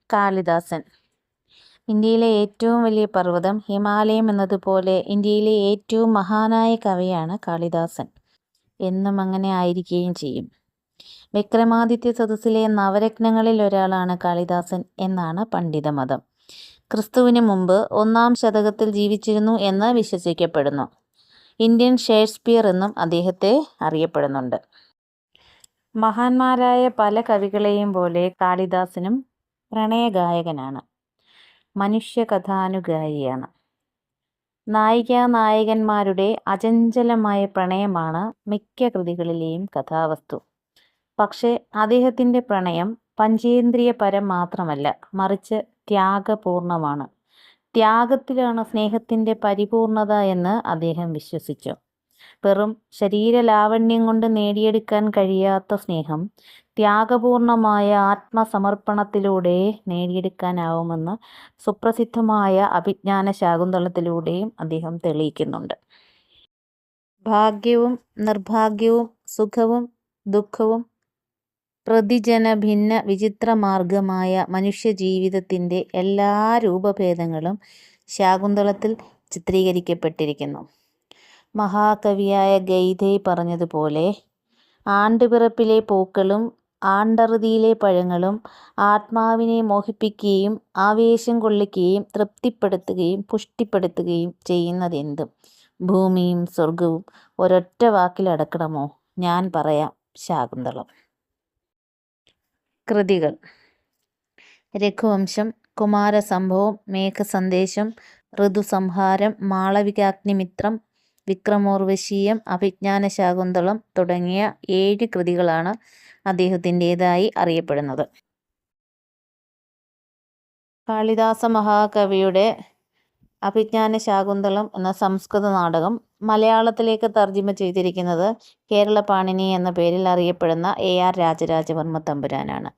കാളിദാസൻ. ഇന്ത്യയിലെ ഏറ്റവും വലിയ പർവ്വതം ഹിമാലയം എന്നതുപോലെ ഇന്ത്യയിലെ ഏറ്റവും മഹാനായ കവിയാണ് കാളിദാസൻ. എന്നും അങ്ങനെ ആയിരിക്കുകയും ചെയ്യും. വിക്രമാദിത്യ സദസ്സിലെ നവരത്നങ്ങളിൽ ഒരാളാണ് കാളിദാസൻ എന്നാണ് പണ്ഡിതമതം. ക്രിസ്തുവിന് മുമ്പ് 1-ാം ശതകത്തിൽ ജീവിച്ചിരുന്നു എന്ന് വിശ്വസിക്കപ്പെടുന്നു. ഇന്ത്യൻ ഷേക്സ്പിയർ എന്നും അദ്ദേഹത്തെ അറിയപ്പെടുന്നുണ്ട്. മഹാന്മാരായ പല കവികളെയും പോലെ കാളിദാസനും പ്രണയഗായകനാണ്. മനുഷ്യകഥാനുഗായിയാണ്. നായികാനായകന്മാരുടെ അചഞ്ചലമായ പ്രണയമാണ് മിക്ക കൃതികളിലെയും കഥാവസ്തു. പക്ഷേ അദ്ദേഹത്തിൻ്റെ പ്രണയം പഞ്ചേന്ദ്രിയപരം മാത്രമല്ല, മറിച്ച് ത്യാഗപൂർണമാണ്. ത്യാഗത്തിലാണ് സ്നേഹത്തിൻ്റെ പരിപൂർണത എന്ന് അദ്ദേഹം വിശ്വസിച്ചു. വെറും ശരീരലാവണ്യം കൊണ്ട് നേടിയെടുക്കാൻ കഴിയാത്ത സ്നേഹം ത്യാഗപൂർണമായ ആത്മസമർപ്പണത്തിലൂടെ നേടിയെടുക്കാനാവുമെന്ന് സുപ്രസിദ്ധമായ അഭിജ്ഞാന ശാകുന്തളത്തിലൂടെയും അദ്ദേഹം തെളിയിക്കുന്നുണ്ട്. ഭാഗ്യവും നിർഭാഗ്യവും സുഖവും ദുഃഖവും പ്രതിജന ഭിന്ന വിചിത്രമാർഗമായ മനുഷ്യജീവിതത്തിൻ്റെ എല്ലാ രൂപഭേദങ്ങളും ശാകുന്തളത്തിൽ ചിത്രീകരിക്കപ്പെട്ടിരിക്കുന്നു. മഹാകവിയായ ഗൈഥൈ പറഞ്ഞതുപോലെ, ആണ്ടുപിറപ്പിലെ പൂക്കളും ആണ്ടറുതിയിലെ പഴങ്ങളും ആത്മാവിനെ മോഹിപ്പിക്കുകയും ആവേശം കൊള്ളിക്കുകയും തൃപ്തിപ്പെടുത്തുകയും പുഷ്ടിപ്പെടുത്തുകയും ചെയ്യുന്നതെന്തും ഭൂമിയും സ്വർഗവും ഒരൊറ്റ വാക്കിലടക്കണമോ? ഞാൻ പറയാം, ശാകുന്തളം. കൃതികൾ: രഘുവംശം, കുമാരസംഭവം, മേഘസന്ദേശം, ഋതുസംഹാരം, മാളവികാഗ്നിമിത്രം, വിക്രമോർവശീയം, അഭിജ്ഞാനശാകുന്തളം തുടങ്ങിയ 7 കൃതികളാണ് അദ്ദേഹത്തിൻ്റേതായി അറിയപ്പെടുന്നത്. കാളിദാസ മഹാകവിയുടെ അഭിജ്ഞാനശാകുന്തളം എന്ന സംസ്കൃത നാടകം മലയാളത്തിലേക്ക് തർജ്ജിമ ചെയ്തിരിക്കുന്നത് കേരളപാണിനി എന്ന പേരിൽ അറിയപ്പെടുന്ന AR രാജരാജവർമ്മ തമ്പുരാനാണ്.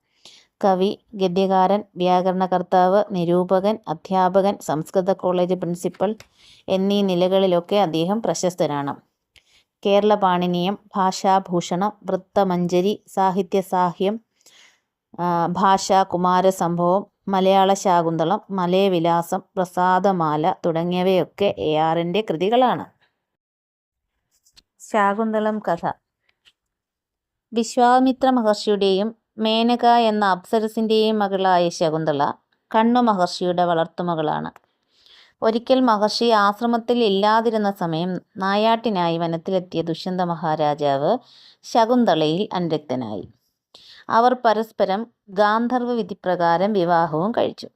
കവി, ഗദ്യകാരൻ, വ്യാകരണകർത്താവ്, നിരൂപകൻ, അധ്യാപകൻ, സംസ്കൃത കോളേജ് പ്രിൻസിപ്പൽ എന്നീ നിലകളിലൊക്കെ അദ്ദേഹം പ്രശസ്തനാണ്. കേരളപാണിനീയം, ഭാഷാഭൂഷണം, വൃത്തമഞ്ജരി, സാഹിത്യസാഹ്യം, ഭാഷാകുമാരസംഭവം, മലയാള ശാകുന്തളം, മലയവിലാസം, പ്രസാദമാല തുടങ്ങിയവയൊക്കെ ARൻ്റെ കൃതികളാണ്. ശാകുന്തളം കഥ: വിശ്വാമിത്ര മഹർഷിയുടെയും മേനക എന്ന അപ്സരസിൻ്റെയും മകളായ ശകുന്തള കണ്വ മഹർഷിയുടെ വളർത്തുമകളാണ്. ഒരിക്കൽ മഹർഷി ആശ്രമത്തിൽ ഇല്ലാതിരുന്ന സമയം നായാട്ടിനായി വനത്തിലെത്തിയ ദുഷ്യന്ത മഹാരാജാവ് ശകുന്തളയിൽ അനുരക്തനായി. അവർ പരസ്പരം ഗാന്ധർവ വിധിപ്രകാരം വിവാഹവും കഴിച്ചു.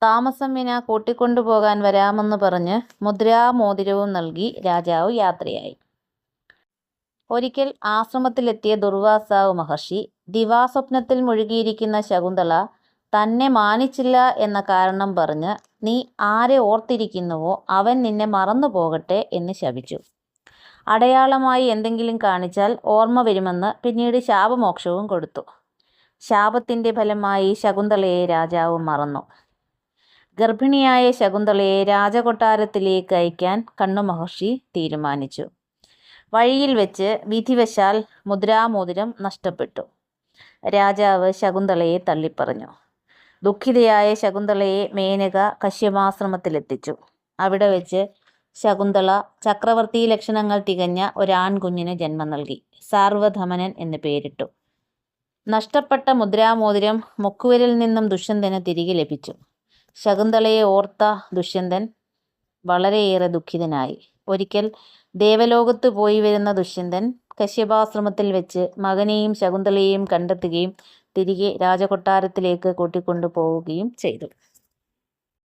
താമസം വിന കൂട്ടിക്കൊണ്ടുപോകാൻ വരാമെന്ന് പറഞ്ഞ് മുദ്രാമോതിരവും നൽകി രാജാവ് യാത്രയായി. ഒരിക്കൽ ആശ്രമത്തിലെത്തിയ ദുർവാസാവ് മഹർഷി ദിവാസ്വപ്നത്തിൽ മുഴുകിയിരിക്കുന്ന ശകുന്തള തന്നെ മാനിച്ചില്ല എന്ന കാരണം പറഞ്ഞ് നീ ആരെ ഓർത്തിരിക്കുന്നുവോ അവൻ നിന്നെ മറന്നു പോകട്ടെ എന്ന് ശപിച്ചു. അടയാളമായി എന്തെങ്കിലും കാണിച്ചാൽ ഓർമ്മ വരുമെന്ന് പിന്നീട് ശാപമോക്ഷവും കൊടുത്തു. ശാപത്തിൻ്റെ ഫലമായി ശകുന്തളയെ രാജാവ് മറന്നു. ഗർഭിണിയായ ശകുന്തളയെ രാജകൊട്ടാരത്തിലേക്ക് അയക്കാൻ കണ്വ മഹർഷി തീരുമാനിച്ചു. വഴിയിൽ വെച്ച് വിധിവശാൽ മുദ്രാമോതിരം നഷ്ടപ്പെട്ടു. രാജാവ് ശകുന്തളയെ തള്ളിപ്പറഞ്ഞു. ദുഃഖിതയായ ശകുന്തളയെ മേനക കശ്യപാശ്രമത്തിലെത്തിച്ചു. അവിടെ വെച്ച് ശകുന്തള ചക്രവർത്തി ലക്ഷണങ്ങൾ തികഞ്ഞ ഒരാൺകുഞ്ഞിന് ജന്മം നൽകി. സാർവധമനൻ എന്ന് പേരിട്ടു. നഷ്ടപ്പെട്ട മുദ്രാമോതിരം മുക്കുവരിൽ നിന്നും ദുഷ്യന്തന് തിരികെ ലഭിച്ചു. ശകുന്തളയെ ഓർത്ത ദുഷ്യന്തൻ വളരെയേറെ ദുഃഖിതനായി. ഒരിക്കൽ ദേവലോകത്ത് പോയി വരുന്ന ദുഷ്യന്തൻ കശ്യപാശ്രമത്തിൽ വെച്ച് മകനെയും ശകുന്തളയെയും കണ്ടെത്തുകയും തിരികെ രാജകൊട്ടാരത്തിലേക്ക് കൂട്ടിക്കൊണ്ടു പോവുകയും ചെയ്തു.